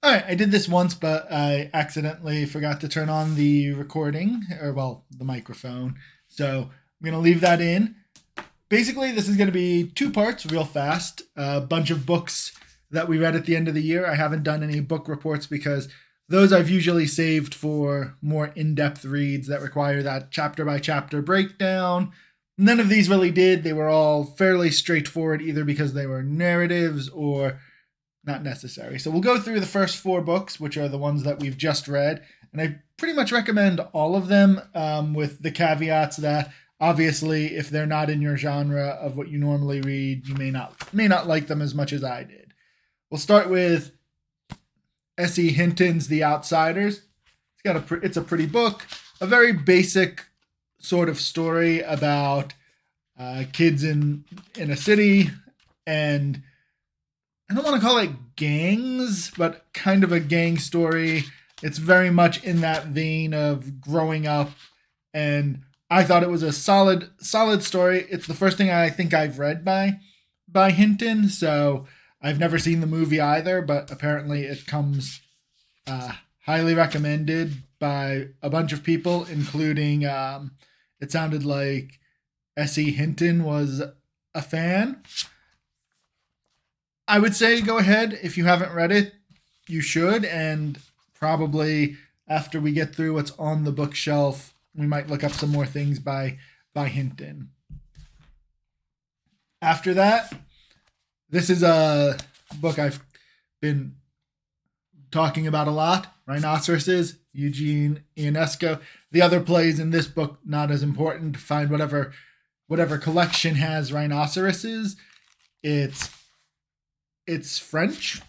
All right, I did this once, but I accidentally forgot to turn on the recording, or well, the microphone. So I'm going to leave that in. Basically, this is going to be two parts real fast. A bunch of books that we read at the end of the year. I haven't done any book reports because those I've usually saved for more in-depth reads that require that chapter by chapter breakdown. None of these really did. They were all fairly straightforward, either because they were narratives or not necessary. So we'll go through the first four books, which are the ones that we've just read. And I pretty much recommend all of them, with the caveats that obviously if they're not in your genre of what you normally read, you may not like them as much as I did. We'll start with S.E. Hinton's The Outsiders. It's a pretty book, a very basic sort of story about kids in a city, and I don't want to call it gangs, but kind of a gang story. It's very much in that vein of growing up, and I thought it was a solid story. It's the first thing I think I've read by Hinton, so I've never seen the movie either, but apparently it comes highly recommended by a bunch of people, including it sounded like S.E. Hinton was a fan. I would say go ahead. If you haven't read it, you should, and probably after we get through what's on the bookshelf, we might look up some more things by Hinton. After that, this is a book I've been talking about a lot. Rhinoceroses, Eugene, Ionesco. The other plays in this book, not as important. Find whatever collection has rhinoceroses. It's French.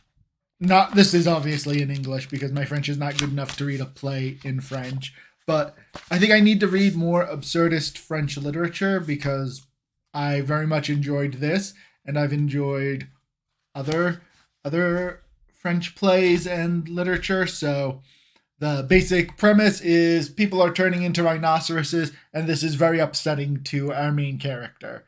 Not This is obviously in English because my French is not good enough to read a play in French. But I think I need to read more absurdist French literature because I very much enjoyed this, and I've enjoyed other French plays and literature. So the basic premise is people are turning into rhinoceroses, and this is very upsetting to our main character.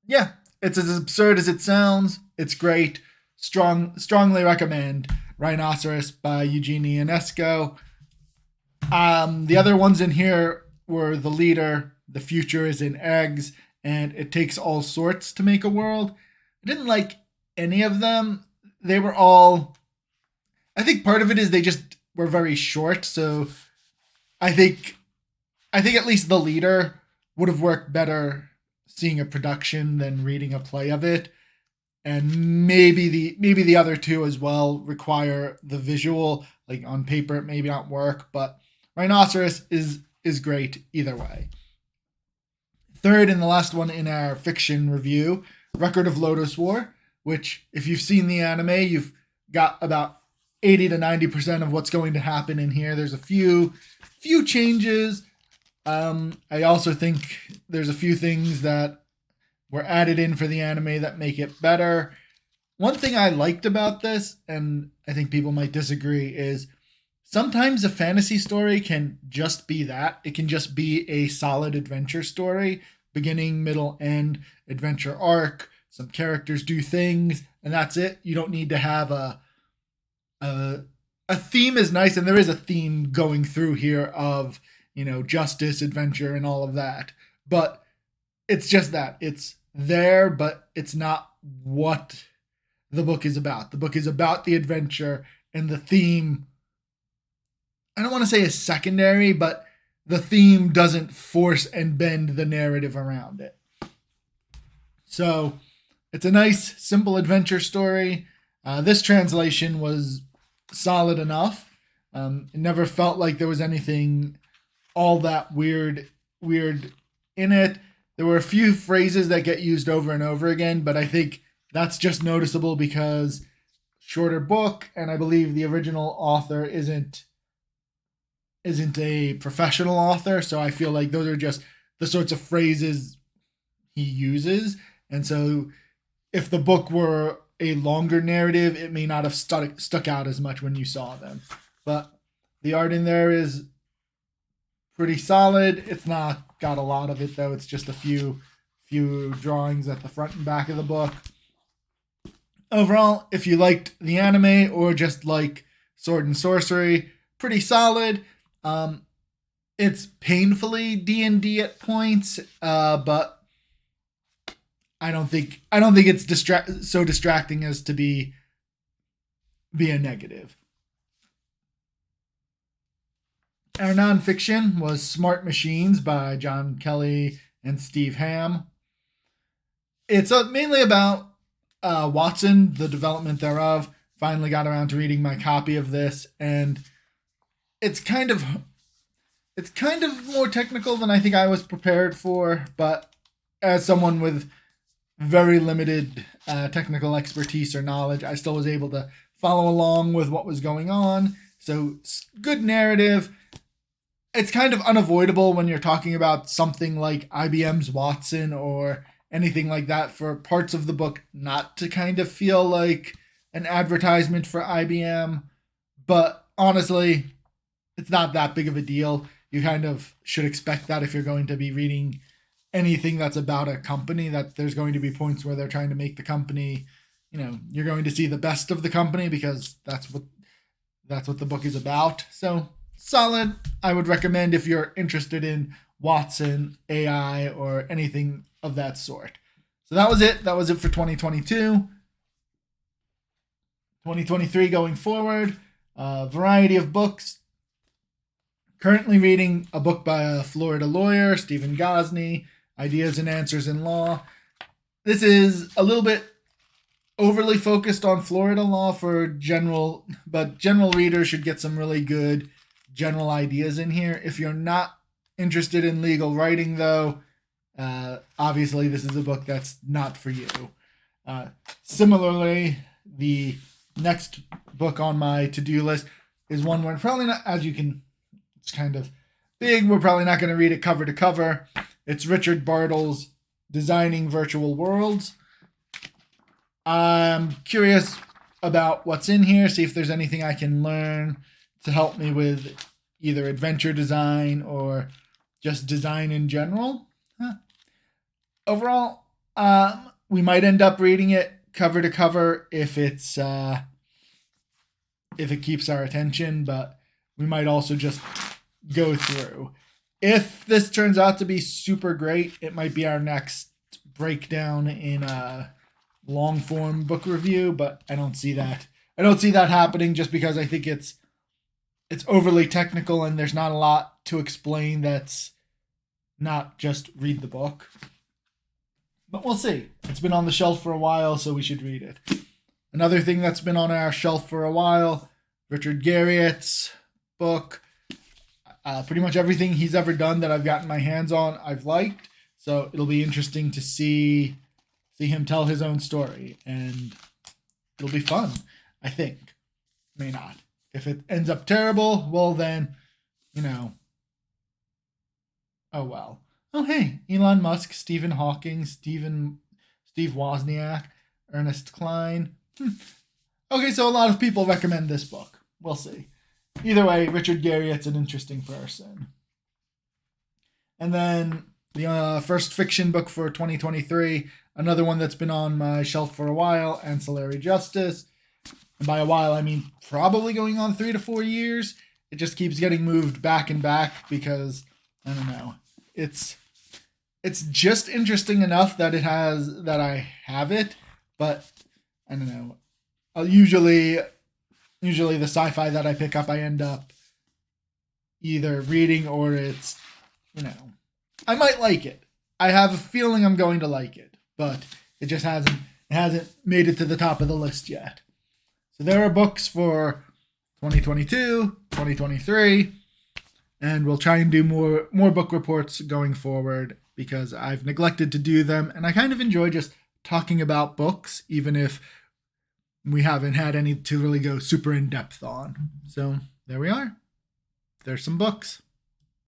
Yeah, it's as absurd as it sounds. It's great. Strongly recommend Rhinoceros by Eugene Ionesco. The other ones in here were The Leader, The Future is in Eggs, and It Takes All Sorts to Make a World. I didn't like any of them. They were all... I think part of it is they just were very short, so I think at least The Leader would have worked better seeing a production than reading a play of it. And maybe the other two as well require the visual. Like on paper, it maybe not work, but Rhinoceros is great either way. Third and the last one in our fiction review, Record of Lodoss War, which if you've seen the anime, you've got about 80 to 90% of what's going to happen in here. There's a few changes. I also think there's a few things that were added in for the anime that make it better. One thing I liked about this, and I think people might disagree, is sometimes a fantasy story can just be that. It can just be a solid adventure story, beginning, middle, end, adventure arc. Some characters do things, and that's it. You don't need to have a theme is nice, and there is a theme going through here of, justice, adventure, and all of that. But it's just that. It's there, but it's not what the book is about. The book is about the adventure, and the theme, I don't want to say is secondary, but the theme doesn't force and bend the narrative around it. So it's a nice, simple adventure story. This translation was solid enough. It never felt like there was anything all that weird in it. There were a few phrases that get used over and over again, but I think that's just noticeable because shorter book, and I believe the original author isn't a professional author, so I feel like those are just the sorts of phrases he uses. And so if the book were a longer narrative, it may not have stuck out as much when you saw them. But the art in there is pretty solid. It's not got a lot of it, though. It's just a few drawings at the front and back of the book. Overall, if you liked the anime or just like sword and sorcery, pretty solid. It's painfully D&D at points, but I don't think it's so distracting as to be a negative. Our nonfiction was Smart Machines by John Kelly and Steve Hamm. It's mainly about Watson, the development thereof. Finally got around to reading my copy of this, and it's kind of more technical than I think I was prepared for. But as someone with very limited technical expertise or knowledge, I still was able to follow along with what was going on. So good narrative. It's kind of unavoidable when you're talking about something like IBM's Watson or anything like that for parts of the book not to kind of feel like an advertisement for IBM. But honestly, it's not that big of a deal. You kind of should expect that if you're going to be reading anything that's about a company, that there's going to be points where they're trying to make the company, you're going to see the best of the company because that's what the book is about. So solid. I would recommend if you're interested in Watson, AI, or anything of that sort. So that was it. That was it for 2022. 2023 going forward. Variety of books. Currently reading a book by a Florida lawyer, Stephen Gosney, Ideas and Answers in Law. This is a little bit overly focused on Florida law but general readers should get some really good general ideas in here. If you're not interested in legal writing, though, obviously this is a book that's not for you. Similarly, the next book on my to-do list is one where probably not, it's kind of big, we're probably not going to read it cover to cover. It's Richard Bartle's Designing Virtual Worlds. I'm curious about what's in here, see if there's anything I can learn to help me with either adventure design or just design in general. Overall, we might end up reading it cover to cover if it keeps our attention, but we might also just go through. If this turns out to be super great, it might be our next breakdown in a long form book review, but I don't see that happening just because I think it's overly technical and there's not a lot to explain that's not just read the book. But we'll see. It's been on the shelf for a while, so we should read it. Another thing that's been on our shelf for a while, Richard Garriott's book. Pretty much everything he's ever done that I've gotten my hands on, I've liked. So it'll be interesting to see him tell his own story. And it'll be fun, I think. May not. If it ends up terrible, well then, oh well. Oh hey, Elon Musk, Stephen Hawking, Steve Wozniak, Ernest Klein. Okay, so a lot of people recommend this book. We'll see. Either way, Richard Garriott's an interesting person. And then the first fiction book for 2023, another one that's been on my shelf for a while, Ancillary Justice. And by a while, I mean probably going on 3 to 4 years. It just keeps getting moved back and back because, I don't know, it's just interesting enough that I have it, but I don't know. Usually the sci-fi that I pick up, I end up either reading or it's, I might like it. I have a feeling I'm going to like it, but it just hasn't made it to the top of the list yet. So there are books for 2022, 2023, and we'll try and do more book reports going forward because I've neglected to do them, and I kind of enjoy just talking about books, even if we haven't had any to really go super in depth on. So there we are. There's some books.